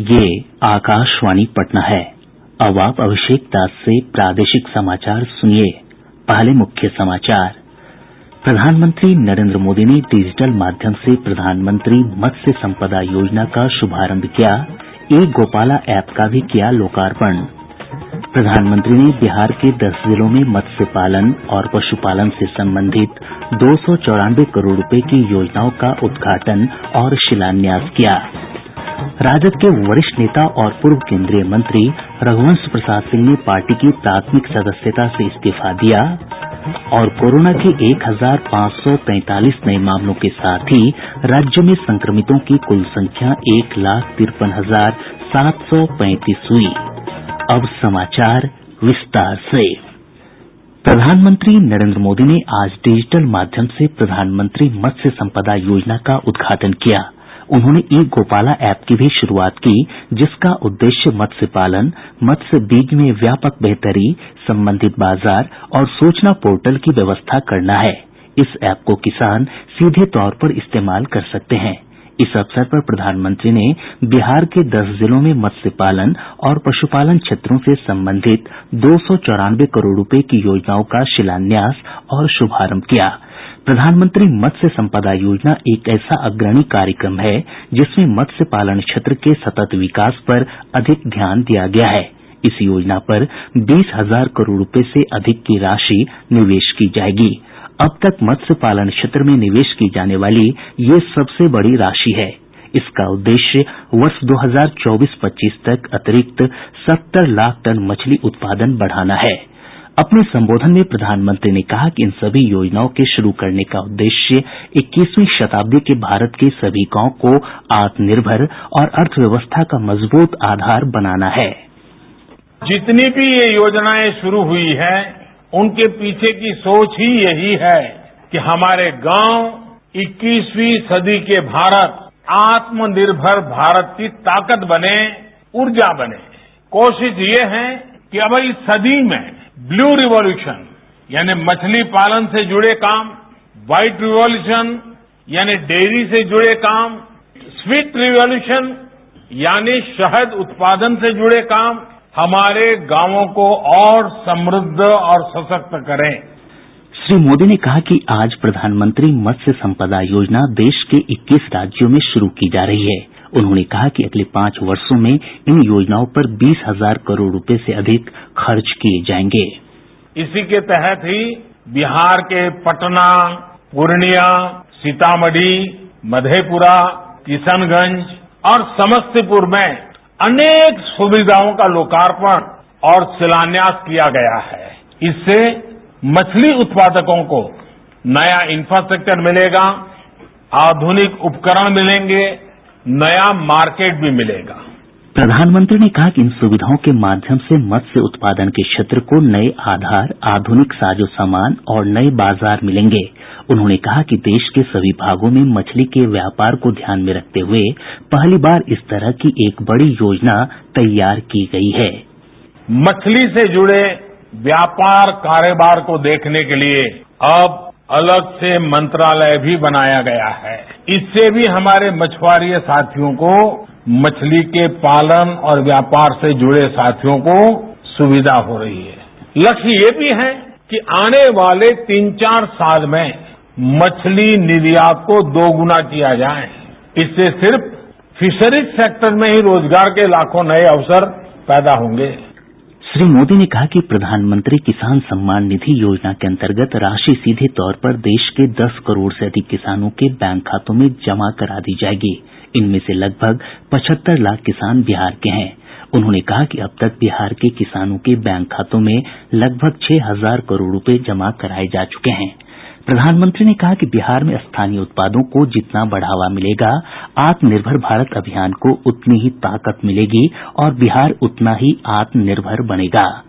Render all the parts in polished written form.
ये आकाशवाणी पटना है। अब आप अभिषेक दास से प्रादेशिक समाचार सुनिए। पहले मुख्य समाचार। प्रधानमंत्री नरेंद्र मोदी ने डिजिटल माध्यम से प्रधानमंत्री मत्स्य संपदा योजना का शुभारंभ किया। ई गोपाला ऐप का भी किया लोकार्पण। प्रधानमंत्री ने बिहार के 10 जिलों में मत्स्य पालन और पशुपालन से संबंधित 294 करोड़ रुपए की योजनाओं का उद्घाटन और शिलान्यास किया। राजद के वरिष्ठ नेता और पूर्व केंद्रीय मंत्री रघुवंश प्रसाद सिंह ने पार्टी की प्राथमिक सदस्यता से इस्तीफा दिया। और कोरोना के 1543 नये मामलों के साथ ही राज्य में संक्रमितों की कुल संख्या 1,53,735 हुई। अब समाचार विस्तार से। प्रधानमंत्री नरेंद्र मोदी ने आज डिजिटल माध्यम से प्रधानमंत्री मत्स्य संपदा योजना का उद्घाटन किया। उन्होंने ई गोपाला ऐप की भी शुरूआत की, जिसका उद्देश्य मत्स्य पालन, मत्स्य बीज में व्यापक बेहतरी, संबंधित बाजार और सूचना पोर्टल की व्यवस्था करना है। इस ऐप को किसान सीधे तौर पर इस्तेमाल कर सकते हैं। इस अवसर पर प्रधानमंत्री ने बिहार के 10 जिलों में मत्स्य पालन और पशुपालन क्षेत्रों से संबंधित 294 करोड़ रुपए की योजनाओं का शिलान्यास और शुभारंभ किया। प्रधानमंत्री मत्स्य संपदा योजना एक ऐसा अग्रणी कार्यक्रम है जिसमें मत्स्य पालन क्षेत्र के सतत विकास पर अधिक ध्यान दिया गया है। इस योजना पर 20,000 करोड़ रुपए से अधिक की राशि निवेश की जाएगी। अब तक मत्स्य पालन क्षेत्र में निवेश की जाने वाली ये सबसे बड़ी राशि है। इसका उद्देश्य वर्ष 2024-25 तक अतिरिक्त 70 लाख टन मछली उत्पादन बढ़ाना है। अपने संबोधन में प्रधानमंत्री ने कहा कि इन सभी योजनाओं के शुरू करने का उद्देश्य 21वीं शताब्दी के भारत के सभी गांवों को आत्मनिर्भर और अर्थव्यवस्था का मजबूत आधार बनाना है। जितनी भी ये योजनाएं शुरू हुई है, उनके पीछे की सोच ही यही है कि हमारे गांव 21वीं सदी के भारत आत्मनिर्भर भारत की ताकत बने, ऊर्जा बने। कोशिश ये है कि अब इस सदी में ब्लू रिवॉल्यूशन यानी मछली पालन से जुड़े काम, व्हाइट रिवॉल्यूशन यानी डेयरी से जुड़े काम, स्वीट रिवॉल्यूशन यानी शहद उत्पादन से जुड़े काम हमारे गांवों को और समृद्ध और सशक्त करें। श्री मोदी ने कहा कि आज प्रधानमंत्री मत्स्य संपदा योजना देश के 21 राज्यों में शुरू की जा रही है। उन्होंने कहा कि अगले 5 वर्षों में इन योजनाओं पर 20,000 करोड़ रुपए से अधिक खर्च किए जाएंगे। इसी के तहत ही बिहार के पटना, पूर्णिया, सीतामढ़ी, मधेपुरा, किशनगंज और समस्तीपुर में अनेक सुविधाओं का लोकार्पण और शिलान्यास किया गया है। इससे मछली उत्पादकों को नया इंफ्रास्ट्रक्चर मिलेगा, आधुनिक उपकरण मिलेंगे, नया मार्केट भी मिलेगा। प्रधानमंत्री ने कहा कि इन सुविधाओं के माध्यम से मत्स्य उत्पादन के क्षेत्र को नए आधार, आधुनिक साजो सामान और नए बाजार मिलेंगे। उन्होंने कहा कि देश के सभी भागों में मछली के व्यापार को ध्यान में रखते हुए पहली बार इस तरह की एक बड़ी योजना तैयार की गई है। मछली से जुड़े व्यापार कारोबार को देखने के लिए अब अलग से मंत्रालय भी बनाया गया है। इससे भी हमारे मछुआरे साथियों को, मछली के पालन और व्यापार से जुड़े साथियों को सुविधा हो रही है। लक्ष्य ये भी है कि आने वाले 3-4 साल में मछली निर्यात को 2 गुना किया जाए। इससे सिर्फ फिशरीज सेक्टर में ही रोजगार के लाखों नए अवसर पैदा होंगे। श्री मोदी ने कहा कि प्रधानमंत्री किसान सम्मान निधि योजना के अंतर्गत राशि सीधे तौर पर देश के 10 करोड़ से अधिक किसानों के बैंक खातों में जमा करा दी जाएगी। इनमें से लगभग 75 लाख किसान बिहार के हैं। उन्होंने कहा कि अब तक बिहार के किसानों के बैंक खातों में लगभग 6,000 करोड़ रुपए जमा कराए जा चुके हैं। प्रधानमंत्री ने कहा कि बिहार में स्थानीय उत्पादों को जितना बढ़ावा मिलेगा, आत्मनिर्भर भारत अभियान को उतनी ही ताकत मिलेगी और बिहार उतना ही आत्मनिर्भर बनेगा।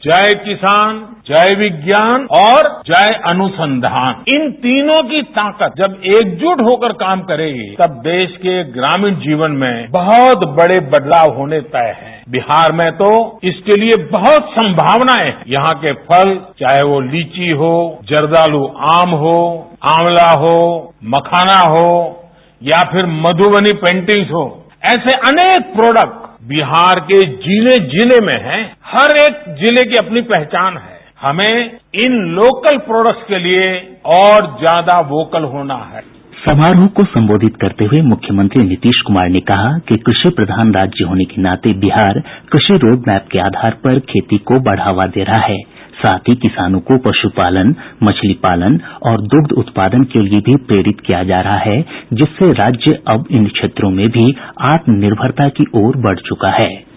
जय किसान, जय विज्ञान और जय अनुसंधान, इन तीनों की ताकत जब एकजुट होकर काम करेगी, तब देश के ग्रामीण जीवन में बहुत बड़े बदलाव होने तय हैं। बिहार में तो इसके लिए बहुत संभावनाएं हैं। यहाँ के फल, चाहे वो लीची हो, जर्दालू आम हो, आंवला हो, मखाना हो या फिर मधुबनी पेंटिंग्स हो, ऐसे अनेक प्रोडक्ट बिहार के जिले जिले में है, हर एक जिले की अपनी पहचान है। हमें इन लोकल प्रोडक्ट्स के लिए और ज्यादा वोकल होना है। समारोह को संबोधित करते हुए मुख्यमंत्री नीतीश कुमार ने कहा कि कृषि प्रधान राज्य होने के नाते बिहार कृषि रोड मैप के आधार पर खेती को बढ़ावा दे रहा है। साथ ही किसानों को पशुपालन, मछली पालन और दुग्ध उत्पादन के लिए भी प्रेरित किया जा रहा है, जिससे राज्य अब इन क्षेत्रों में भी आत्मनिर्भरता की ओर बढ़ चुका है।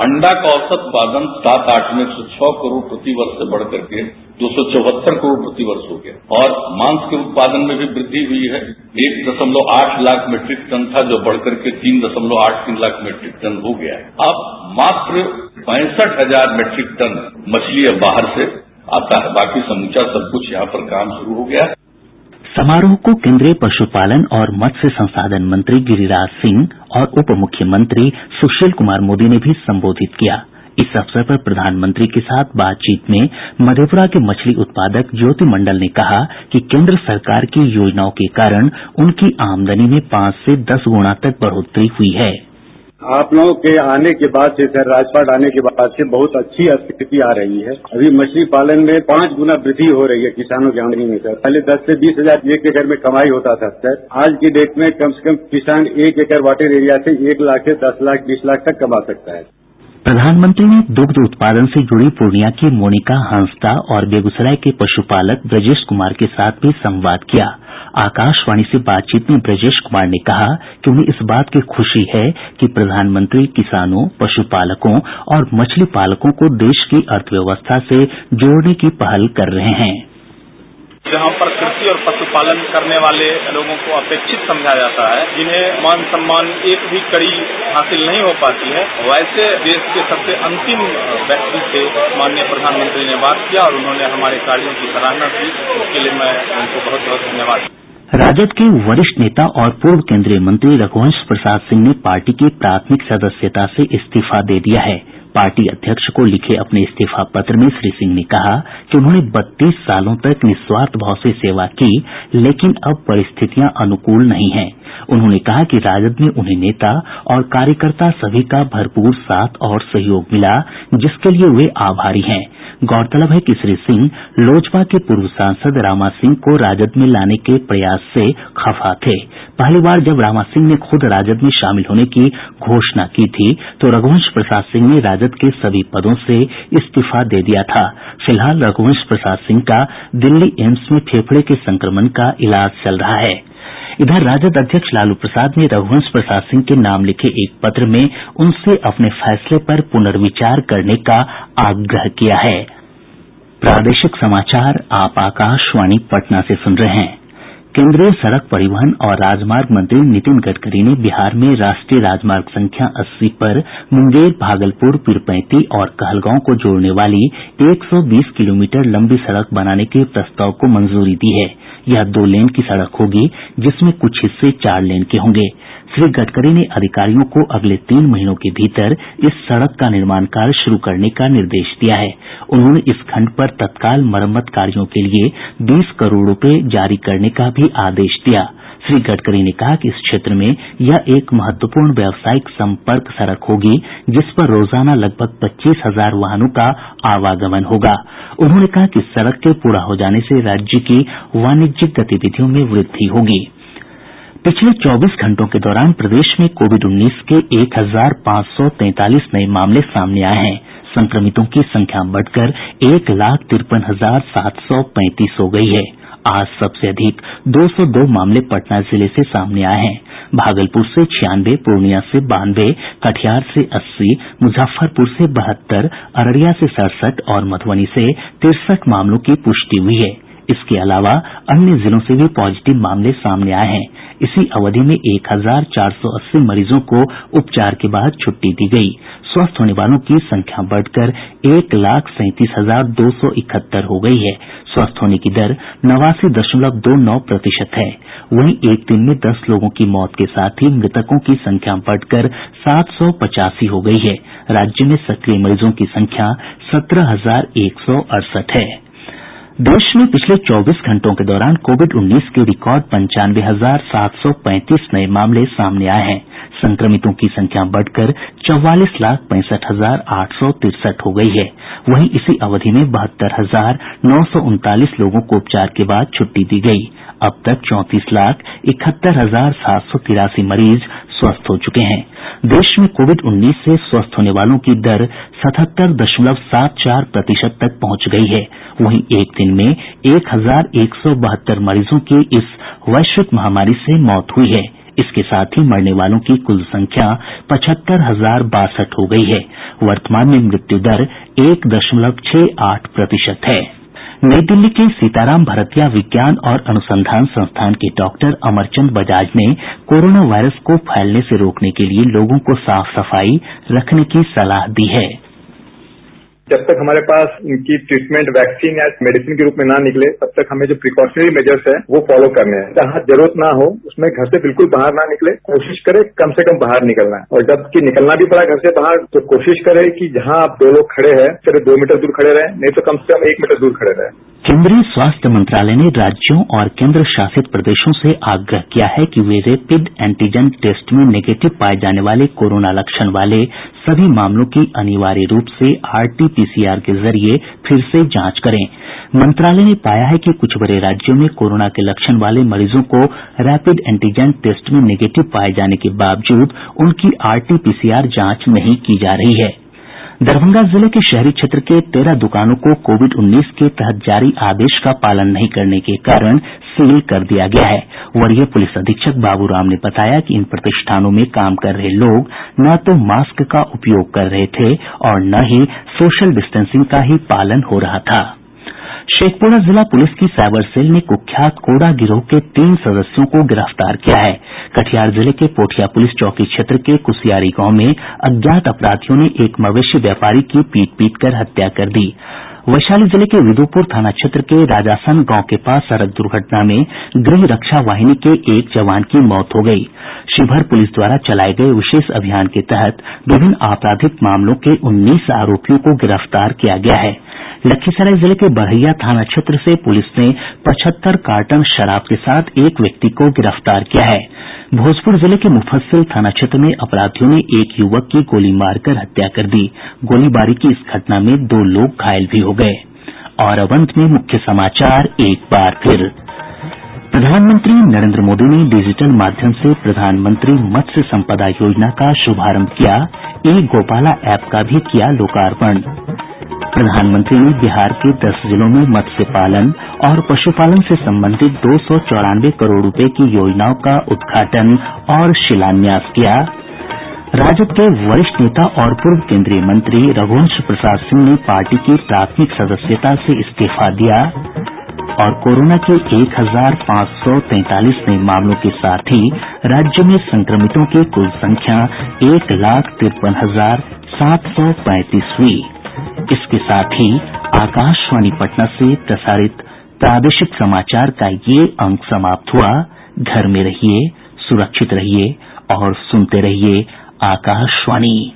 अंडा का औसत उत्पादन 7-8 में 106 करोड़ प्रति वर्ष से बढ़कर के 274 करोड़ प्रति वर्ष हो गया और मांस के उत्पादन में भी वृद्धि हुई है। 1.8 लाख मीट्रिक टन था जो बढ़कर के 3.83 लाख मीट्रिक टन हो गया है। अब मात्र 65,000 मीट्रिक टन मछली अब बाहर से आता है, बाकी समूचा सब कुछ यहाँ पर काम शुरू हो गया है। समारोह को केंद्रीय पशुपालन और मत्स्य संसाधन मंत्री गिरिराज सिंह और उप मुख्यमंत्री सुशील कुमार मोदी ने भी संबोधित किया। इस अवसर पर प्रधानमंत्री के साथ बातचीत में मधेपुरा के मछली उत्पादक ज्योति मंडल ने कहा कि केंद्र सरकार की योजनाओं के कारण उनकी आमदनी में 5 से 10 गुना तक बढ़ोतरी हुई है। आप लोगों के आने के बाद से सर, राजपाट आने के बाद से बहुत अच्छी स्थिति आ रही है। अभी मछली पालन में 5 गुना वृद्धि हो रही है किसानों की आमदनी में सर। पहले 10 से 20 हजार एक एकड़ में कमाई होता था सर। आज की डेट में कम से कम किसान 1 एकड़ वाटर एरिया से 1 लाख से 10 लाख 20 लाख तक कमा सकता है। प्रधानमंत्री ने दुग्ध उत्पादन से जुड़ी पूर्णिया की मोनिका हांसदा और बेगूसराय के पशुपालक ब्रजेश कुमार के साथ भी संवाद किया। आकाशवाणी से बातचीत में ब्रजेश कुमार ने कहा कि उन्हें इस बात की खुशी है कि प्रधानमंत्री किसानों, पशुपालकों और मछली पालकों को देश की अर्थव्यवस्था से जोड़ने की पहल कर रहे हैं। जहाँ पर कृषि और पशुपालन करने वाले लोगों को अपेक्षित समझा जाता है, जिन्हें मान सम्मान एक भी कड़ी हासिल नहीं हो पाती है, वैसे देश के सबसे अंतिम व्यक्ति से माननीय प्रधानमंत्री ने बात किया और उन्होंने हमारे कार्यों की सराहना की। उसके लिए मैं उनको बहुत बहुत धन्यवाद। राजद के वरिष्ठ नेता और पूर्व केंद्रीय मंत्री रघुवंश प्रसाद सिंह ने पार्टी की प्राथमिक सदस्यता से इस्तीफा दे दिया है। पार्टी अध्यक्ष को लिखे अपने इस्तीफा पत्र में श्री सिंह ने कहा कि उन्होंने 32 सालों तक निस्वार्थ भाव से सेवा की, लेकिन अब परिस्थितियां अनुकूल नहीं हैं। उन्होंने कहा कि राजद में उन्हें नेता और कार्यकर्ता सभी का भरपूर साथ और सहयोग मिला, जिसके लिए वे आभारी हैं। गौरतलब है कि श्री सिंह लोजपा के पूर्व सांसद रामा सिंह को राजद में लाने के प्रयास से खफा थे। पहली बार जब रामा सिंह ने खुद राजद में शामिल होने की घोषणा की थी तो रघुवंश प्रसाद सिंह ने राजद के सभी पदों से इस्तीफा दे दिया था। फिलहाल रघुवंश प्रसाद सिंह का दिल्ली एम्स में फेफड़े के संक्रमण का इलाज चल रहा है। इधर राजद अध्यक्ष लालू प्रसाद ने रघुवंश प्रसाद सिंह के नाम लिखे एक पत्र में उनसे अपने फैसले पर पुनर्विचार करने का आग्रह किया है। प्रादेशिक समाचार आप आकाशवाणी पटना से सुन रहे हैं। केंद्रीय सड़क परिवहन और राजमार्ग मंत्री नितिन गडकरी ने बिहार में राष्ट्रीय राजमार्ग संख्या 80 पर मुंगेर, भागलपुर, पीरपैंती और कहलगांव को जोड़ने वाली 120 किलोमीटर लंबी सड़क बनाने के प्रस्ताव को मंजूरी दी है। यह 2 लेन की सड़क होगी, जिसमें कुछ हिस्से 4 लेन के होंगे। श्री गडकरी ने अधिकारियों को अगले 3 महीनों के भीतर इस सड़क का निर्माण कार्य शुरू करने का निर्देश दिया है। उन्होंने इस खंड पर तत्काल मरम्मत कार्यों के लिए 20 करोड़ रुपए जारी करने का भी आदेश दिया। श्री गडकरी ने कहा कि इस क्षेत्र में यह एक महत्वपूर्ण व्यावसायिक संपर्क सड़क होगी, जिस पर रोजाना लगभग 25,000 वाहनों का आवागमन होगा। उन्होंने कहा कि इस सड़क के पूरा हो जाने से राज्य की वाणिज्यिक गतिविधियों में वृद्धि होगी। पिछले 24 घंटों के दौरान प्रदेश में कोविड-19 के 1,543 नये मामले सामने आए हैं। संक्रमितों की संख्या बढ़कर 1,53,735 हो गई है। आज सबसे अधिक 202 मामले पटना जिले से सामने आए हैं। भागलपुर से 96, पूर्णिया से 92, कटिहार से 80, मुजफ्फरपुर से 72, अररिया से 67 और मधुबनी से 63 मामलों की पुष्टि हुई है। इसके अलावा अन्य जिलों से भी पॉजिटिव मामले सामने आए हैं। इसी अवधि में 1,480 मरीजों को उपचार के बाद छुट्टी दी गई। स्वस्थ होने वालों की संख्या बढ़कर 1,37,271 हो गई है। स्वस्थ होने की दर 89.29% है। वहीं एक दिन में 10 लोगों की मौत के साथ ही मृतकों की संख्या बढ़कर 785 हो गई है। राज्य में सक्रिय मरीजों की संख्या 17,168 है। देश में पिछले 24 घंटों के दौरान कोविड-19 के रिकॉर्ड 95,735 नये मामले सामने आए हैं। संक्रमितों की संख्या बढ़कर 44,65,863 हो गई है। वहीं इसी अवधि में 72,939 लोगों को उपचार के बाद छुट्टी दी गई। अब तक 34,71,783 मरीज स्वस्थ हो चुके हैं। देश में कोविड-19 से स्वस्थ होने वालों की दर 77.74% तक पहुंच गई है। वहीं एक दिन में 1,172 मरीजों की इस वैश्विक महामारी से मौत हुई है। इसके साथ ही मरने वालों की कुल संख्या 75,062 हो गई है। वर्तमान में मृत्यु दर 1.68% है। नई दिल्ली के सीताराम भरतिया विज्ञान और अनुसंधान संस्थान के डॉक्टर अमरचंद बजाज ने कोरोना वायरस को फैलने से रोकने के लिए लोगों को साफ सफाई रखने की सलाह दी है। जब तक हमारे पास इनकी ट्रीटमेंट वैक्सीन या मेडिसिन के रूप में ना निकले, तब तक हमें जो प्रिकॉशनरी मेजर्स है वो फॉलो करने हैं। जहां जरूरत ना हो उसमें घर से बिल्कुल बाहर ना निकले, कोशिश करें कम से कम बाहर निकलना है। और जबकि निकलना भी पड़ा घर से बाहर तो कोशिश करें कि जहां आप 2 लोग खड़े हैं सिर्फ 2 मीटर दूर खड़े रहें, नहीं तो कम से कम 1 मीटर दूर खड़े रहें। केंद्रीय स्वास्थ्य मंत्रालय ने राज्यों और केंद्र शासित प्रदेशों से आग्रह किया है कि वे रैपिड एंटीजन टेस्ट में नेगेटिव पाए जाने वाले कोरोना लक्षण वाले सभी मामलों की अनिवार्य रूप से आरटी-पीसीआर के जरिए फिर से जांच करें। मंत्रालय ने पाया है कि कुछ बड़े राज्यों में कोरोना के लक्षण वाले मरीजों को रैपिड एंटीजन टेस्ट में नेगेटिव पाए जाने के बावजूद उनकी आरटी-पीसीआर जांच नहीं की जा रही है। दरभंगा जिले के शहरी क्षेत्र के 13 दुकानों को कोविड-19 के तहत जारी आदेश का पालन नहीं करने के कारण सील कर दिया गया है। वरीय पुलिस अधीक्षक बाबूराम ने बताया कि इन प्रतिष्ठानों में काम कर रहे लोग न तो मास्क का उपयोग कर रहे थे और न ही सोशल डिस्टेंसिंग का ही पालन हो रहा था। शेखपुरा जिला पुलिस की साइबर सेल ने कुख्यात कोड़ा गिरोह के 3 सदस्यों को गिरफ्तार किया है। कटिहार जिले के पोठिया पुलिस चौकी क्षेत्र के कुसियारी गांव में अज्ञात अपराधियों ने एक मवेशी व्यापारी की पीट कर हत्या कर दी। वैशाली जिले के विदुपुर थाना क्षेत्र के राजासन गांव के पास सड़क दुर्घटना में गृह रक्षा वाहिनी के एक जवान की मौत हो गई। शिवहर पुलिस द्वारा चलाए गए विशेष अभियान के तहत विभिन्न आपराधिक मामलों के 19 आरोपियों को गिरफ्तार किया गया है। लखीसराय जिले के बड़हिया थाना क्षेत्र से पुलिस ने 75 कार्टन शराब के साथ एक व्यक्ति को गिरफ्तार किया है। भोजपुर जिले के मुफस्सिल थाना क्षेत्र में अपराधियों ने एक युवक की गोली मारकर हत्या कर दी। गोलीबारी की इस घटना में 2 लोग घायल भी हो गए। और अब अंत में मुख्य समाचार एक बार फिर। प्रधानमंत्री नरेंद्र मोदी ने डिजिटल माध्यम से प्रधानमंत्री मत्स्य संपदा योजना का शुभारंभ किया। ई गोपाला ऐप का भी किया लोकार्पण। प्रधानमंत्री ने बिहार के 10 जिलों में मत्स्य पालन और पशुपालन से संबंधित 294 करोड़ रुपए की योजनाओं का उद्घाटन और शिलान्यास किया। राजद के वरिष्ठ नेता और पूर्व केंद्रीय मंत्री रघुवंश प्रसाद सिंह ने पार्टी की प्राथमिक सदस्यता से इस्तीफा दिया। और कोरोना के 1,543 नए मामलों के साथ ही राज्य में संक्रमितों की कुल संख्या 1,53,735 हुई। इसके साथ ही आकाशवाणी पटना से प्रसारित प्रादेशिक समाचार का ये अंक समाप्त हुआ। घर में रहिए, सुरक्षित रहिए और सुनते रहिए आकाशवाणी।